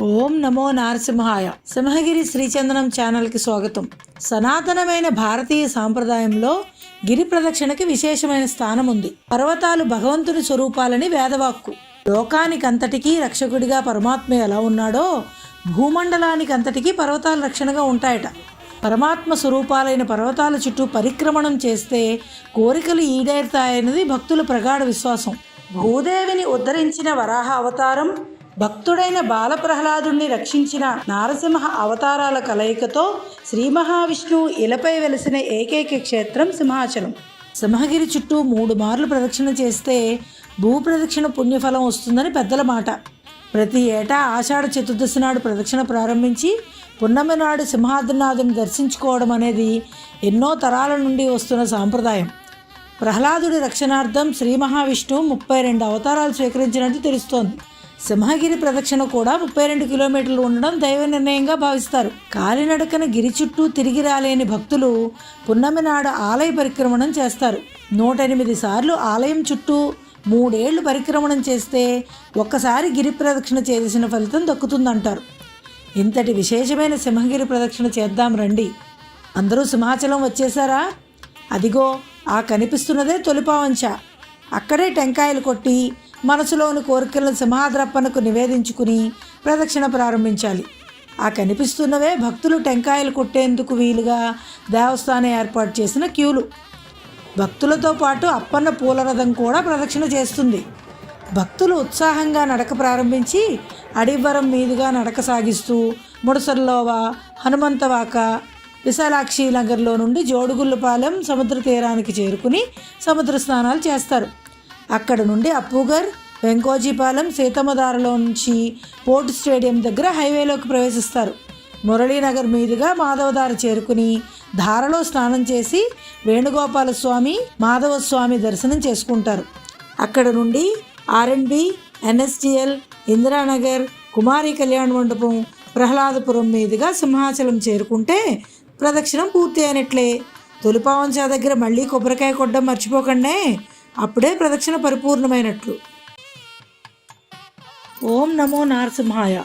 ఓం నమో నారసింహాయ. సింహగిరి శ్రీచందనం ఛానల్కి స్వాగతం. సనాతనమైన భారతీయ సాంప్రదాయంలో గిరి ప్రదక్షిణకి విశేషమైన స్థానం ఉంది. పర్వతాలు భగవంతుని స్వరూపాలని వేదవాక్కు. లోకానికంతటికీ రక్షకుడిగా పరమాత్మ ఎలా ఉన్నాడో భూమండలానికి అంతటికీ పర్వతాలు రక్షణగా ఉంటాయట. పరమాత్మ స్వరూపాలైన పర్వతాల చుట్టూ పరిక్రమణం చేస్తే కోరికలు ఈడేరుతాయన్నది భక్తుల ప్రగాఢ విశ్వాసం. భూదేవిని ఉద్ధరించిన వరాహ అవతారం, భక్తుడైన బాలప్రహ్లాదుణ్ణి రక్షించిన నారసింహ అవతారాల కలయికతో శ్రీ మహావిష్ణువు ఇలపై వెలిసిన ఏకైక క్షేత్రం సింహాచలం. సింహగిరి చుట్టూ 3 మార్లు ప్రదక్షిణ చేస్తే భూప్రదక్షిణ పుణ్యఫలం వస్తుందని పెద్దల మాట. ప్రతి ఏటా ఆషాఢ చతుర్దశి నాడు ప్రదక్షిణ ప్రారంభించి పున్నమి నాడు సింహాద్రినాథుని దర్శించుకోవడం అనేది ఎన్నో తరాల నుండి వస్తున్న సాంప్రదాయం. ప్రహ్లాదుడి రక్షణార్థం శ్రీ మహావిష్ణువు 32 అవతారాలు స్వీకరించినట్టు తెలుస్తోంది. సింహగిరి ప్రదక్షిణ కూడా 32 కిలోమీటర్లు ఉండడం దైవ నిర్ణయంగా భావిస్తారు. కాలినడకన గిరి చుట్టూ తిరిగి రాలేని భక్తులు పున్నమి నాడు ఆలయ పరిక్రమణం చేస్తారు. 108 సార్లు ఆలయం చుట్టూ 3 ఏళ్లు పరిక్రమణం చేస్తే ఒక్కసారి గిరి ప్రదక్షిణ చేసిన ఫలితం దక్కుతుందంటారు. ఇంతటి విశేషమైన సింహగిరి ప్రదక్షిణ చేద్దాం రండి. అందరూ సింహాచలం వచ్చేసారా? అదిగో ఆ కనిపిస్తున్నదే తొలిపావంచ. అక్కడే టెంకాయలు కొట్టి మనసులోని కోరికలను సింహాద్రప్పనకు నివేదించుకుని ప్రదక్షిణ ప్రారంభించాలి. ఆ కనిపిస్తున్నవే భక్తులు టెంకాయలు కొట్టేందుకు వీలుగా దేవస్థానం ఏర్పాటు చేసిన క్యూలు. భక్తులతో పాటు అప్పన్న పూలరథం కూడా ప్రదక్షిణ చేస్తుంది. భక్తులు ఉత్సాహంగా నడక ప్రారంభించి అడివరం మీదుగా నడక సాగిస్తూ ముడసర్లోవ, హనుమంతవాక, విశాలాక్షి నగర్లో నుండి జోడుగుళ్ళపాలెం సముద్ర తీరానికి చేరుకుని సముద్ర స్నానాలు చేస్తారు. అక్కడ నుండి అప్పుగర్, వెంకోజీపాలెం, సీతమ్మధారలో నుంచి పోర్టు స్టేడియం దగ్గర హైవేలోకి ప్రవేశిస్తారు. మురళీనగర్ మీదుగా మాధవధార చేరుకుని ధారలో స్నానం చేసి వేణుగోపాలస్వామి, మాధవస్వామి దర్శనం చేసుకుంటారు. అక్కడ నుండి ఆర్ఎండ్బి, ఎన్ఎస్టిఎల్, ఇందిరానగర్, కుమారి కళ్యాణ మండపం, ప్రహ్లాదపురం మీదుగా సింహాచలం చేరుకుంటే ప్రదక్షిణం పూర్తి అయినట్లే. తొలిపావంచా దగ్గర మళ్ళీ కొబ్బరికాయ కొట్టడం మర్చిపోకండి. అప్పుడే ప్రదక్షిణ పరిపూర్ణమైనట్లు. ఓం నమో నారసింహాయ.